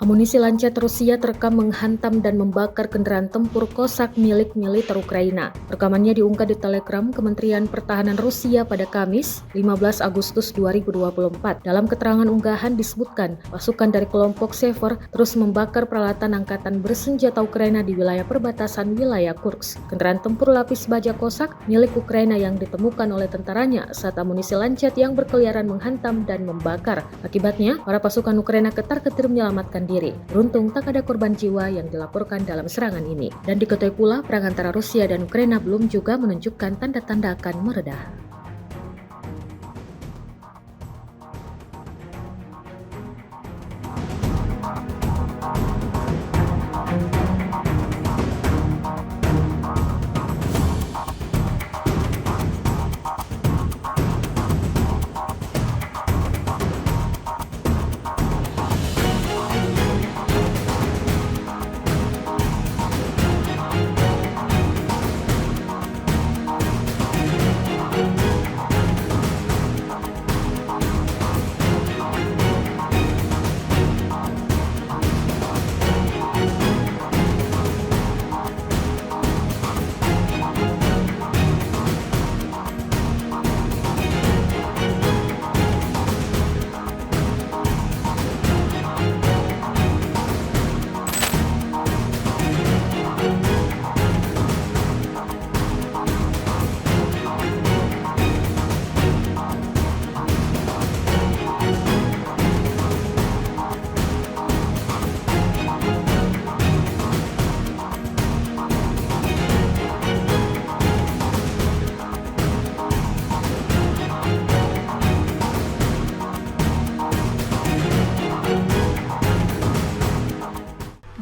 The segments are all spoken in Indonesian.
Amunisi lancet Rusia terekam menghantam dan membakar kendaraan tempur Cossack milik militer Ukraina. Rekamannya diunggah di Telegram Kementerian Pertahanan Rusia pada Kamis, 15 Agustus 2024. Dalam keterangan unggahan disebutkan, pasukan dari kelompok Sever terus membakar peralatan angkatan bersenjata Ukraina di wilayah perbatasan wilayah Kursk. Kendaraan tempur lapis baja Cossack milik Ukraina yang ditemukan oleh tentaranya saat amunisi lancet yang berkeliaran menghantam dan membakar. Akibatnya, para pasukan Ukraina ketar-ketir menyelamatkan diri. Beruntung tak ada korban jiwa yang dilaporkan dalam serangan ini. Dan diketahui pula perang antara Rusia dan Ukraina belum juga menunjukkan tanda-tanda akan meredah.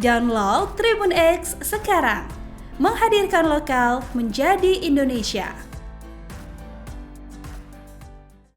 Download Tribun X sekarang, menghadirkan lokal menjadi Indonesia.